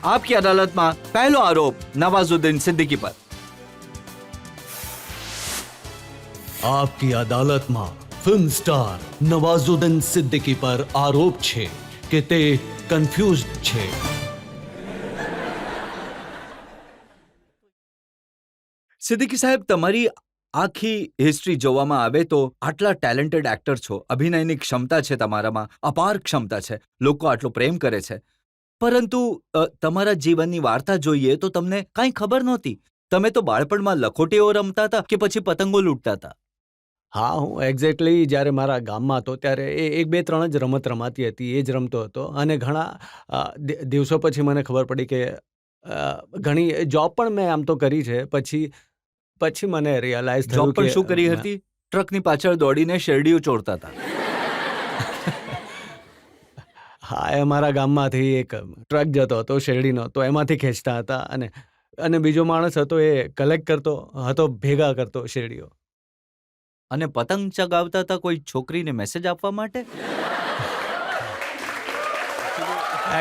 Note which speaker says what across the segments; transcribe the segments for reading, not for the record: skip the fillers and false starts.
Speaker 1: आपकी अदालतમાં પહેલો આરોપ નવાઝુદ્દીન સિદ્દીકી પર।
Speaker 2: आपकी अदालतમાં फिल्म स्टार नवाजुद्दीन सिद्दीकी पर आरोप છે કે તે કન્ફ્યુઝડ છે।
Speaker 1: સિદ્દીકી સાહેબ, તમારી આખી હિસ્ટ્રી જોવામાં આવે તો આટલા ટેલેન્ટેડ એક્ટર છો, અભિનયની ક્ષમતા છે તમારામાં, અપાર ક્ષમતા છે, લોકો આટલો પ્રેમ કરે છે, પરંતુ તમારા જીવનની વાર્તા જોઈએ તો તમને કાંઈ ખબર નહોતી। તમે તો બાળપણમાં લખોટીઓ રમતા હતા કે પછી પતંગો લૂંટતા હતા?
Speaker 3: હા, હું એક્ઝેક્ટલી જ્યારે મારા ગામમાં હતો ત્યારે એ 1-2-3 જ રમત રમાતી હતી, એ જ રમતો હતો। અને ઘણા દિવસો પછી મને ખબર પડી કે ઘણી જોબ પણ મેં આમ તો કરી છે। પછી મને રિયલાઇઝ થયું
Speaker 1: જોબ
Speaker 3: કે
Speaker 1: પણ શું કરી હતી? ટ્રકની પાછળ દોડીને શેરડીઓ ચોરતા હતા।
Speaker 3: હા, એ મારા ગામમાંથી એક ટ્રક જતો હતો શેરડીનો, તો એમાંથી ખેંચતા હતા અને બીજો માણસ હતો એ કલેક્ટ કરતો હતો, ભેગા કરતો શેરડીઓ।
Speaker 1: અને પતંગ ચગાવતા હતા કોઈ છોકરીને મેસેજ આપવા માટે?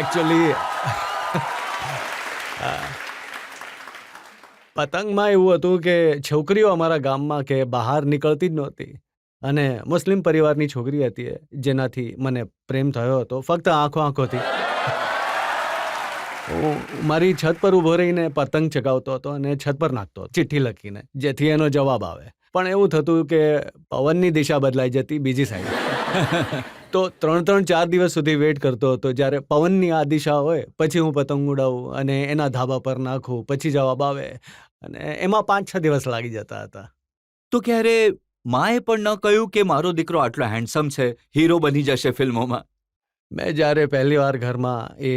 Speaker 3: એકચ્યુઅલી પતંગમાં એવું હતું કે છોકરીઓ અમારા ગામમાં કે બહાર નીકળતી જ નહોતી, અને મુસ્લિમ પરિવારની છોકરી હતી એ, જેનાથી મને પ્રેમ થયો હતો ફક્ત આંખોથી। હું મારી છત પર ઊભો રહીને પતંગ ચગાવતો હતો અને છત પર નાખતો હતો ચિઠ્ઠી લખીને, જેથી એનો જવાબ આવે। પણ એવું થતું કે પવનની દિશા બદલાઈ જતી બીજી સાઈડ। તો 3-4 દિવસ સુધી વેઇટ કરતો હતો જ્યારે પવનની આ દિશા હોય, પછી હું પતંગ ઉડાવું અને એના ધાબા પર નાખું, પછી જવાબ આવે, અને એમાં 5-6 દિવસ લાગી જતા હતા।
Speaker 1: તો ક્યારે માએ પણ ન કહ્યું કે મારો દીકરો આટલો હેન્ડસમ છે, હીરો બની જશે ફિલ્મોમાં?
Speaker 3: મેં જ્યારે પહેલી વાર ઘરમાં એ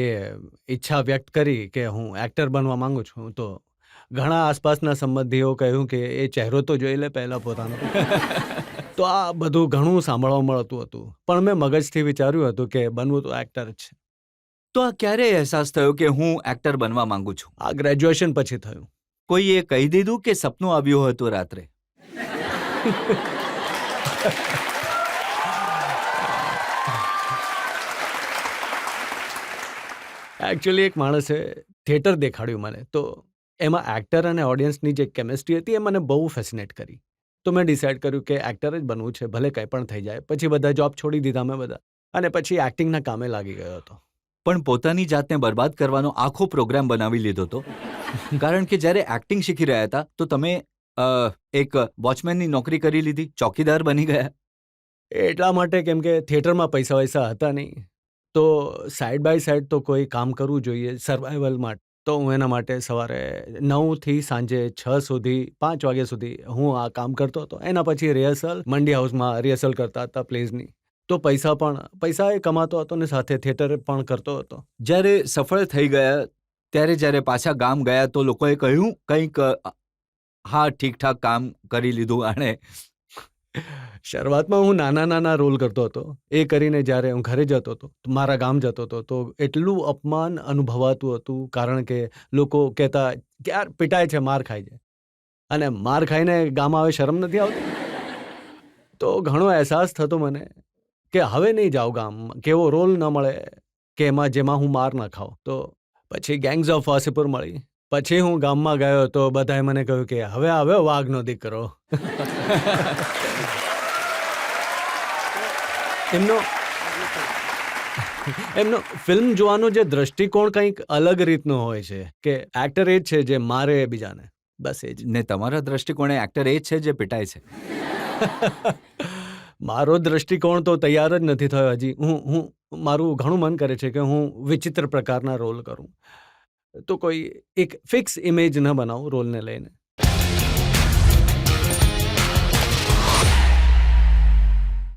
Speaker 3: ઈચ્છા વ્યક્ત કરી કે હું એક્ટર બનવા માંગુ છું, તો ઘણા આસપાસના સંબંધીઓ કહ્યું કે એ ચહેરો તો જોઈ લે પહેલાં પોતાનો। તો આ બધું ઘણું સાંભળવા મળતું હતું, પણ મેં મગજથી વિચાર્યું હતું કે બનવું તો એક્ટર જ છે।
Speaker 1: તો આ ક્યારે અહેસાસ થયો કે હું એક્ટર બનવા માંગુ છું?
Speaker 3: આ ગ્રેજ્યુએશન પછી થયું।
Speaker 1: કોઈએ કહી દીધું કે સપનું આવ્યું હતું રાત્રે?
Speaker 3: એકચ્યુઅલી એક માણસે થિયેટર દેખાડ્યું મને, તો એમાં એક્ટર અને ઓડિયન્સની જે કેમિસ્ટ્રી હતી એ મને બહુ ફેસિનેટ કરી। તો મેં ડિસાઇડ કર્યું કે એક્ટર જ બનવું છે, ભલે કંઈ પણ થઈ જાય। પછી બધા જોબ છોડી દીધા મેં બધા, અને પછી એક્ટિંગના કામે લાગી ગયો હતો।
Speaker 1: પણ પોતાની જાતને બરબાદ કરવાનો આખો પ્રોગ્રામ બનાવી લીધો હતો, કારણ કે જ્યારે એક્ટિંગ શીખી રહ્યા હતા તો તમે એક વોચમેનની નોકરી કરી લીધી, ચોકીદાર બની ગયા।
Speaker 3: એટલા માટે કેમ કે થિયેટરમાં પૈસા વૈસા હતા નહીં, તો સાઈડ બાય સાઈડ તો કોઈ કામ કરવું જોઈએ સર્વાઈવલ માટે। તો હું એના માટે સવારે 9થી સાંજે 6 સુધી, 5 વાગ્યા સુધી હું આ કામ કરતો હતો। એના પછી રિહર્સલ, મંડી હાઉસમાં રિહર્સલ કરતા હતા પ્લેઝની। તો પૈસા એ કમાતો હતો ને સાથે થિયેટર પણ કરતો હતો।
Speaker 1: જ્યારે સફળ થઈ ગયા, ત્યારે જ્યારે પાછા ગામ ગયા તો લોકોએ કહ્યું કંઈક હા ઠીકઠાક કામ કરી લીધું આણે?
Speaker 3: શરૂઆતમાં હું નાના રોલ કરતો હતો। એ કરીને જ્યારે હું ઘરે જતો હતો, મારા ગામ જતો હતો, તો એટલું અપમાન અનુભવાતું હતું, કારણ કે લોકો કહેતા કે યાર પિટાય છે, માર ખાય છે, અને માર ખાઈને ગામ આવે શરમ નથી આવતી? તો ઘણો અહેસાસ થતો મને કે હવે નહીં જાઉં ગામ, કેવો રોલ ન મળે કે જેમાં હું માર ન ખાઉં। તો પછી ગેંગ્સ ઓફ વાસેપુર મળી, પછી હું ગામમાં ગયો તો બધાએ મને કહ્યું કે હવે આવ્યો વાઘનો દીકરો। એમનો ફિલ્મ જોવાનો જે દ્રષ્ટિકોણ કંઈક અલગ રીતનો હોય છે, કે એક્ટર એ જ છે જે મારે બીજાને, બસ એ જ।
Speaker 1: ને તમારા દ્રષ્ટિકોણે એક્ટર એ જ છે જે પિટાય છે?
Speaker 3: મારો દ્રષ્ટિકોણ તો તૈયાર જ નથી થયો હજી। હું મારું ઘણું મન કરે છે કે હું વિચિત્ર પ્રકારના રોલ કરું, તો કોઈ એક ફિક્સ ઇમેજ ન બનાવું રોલને લઈને।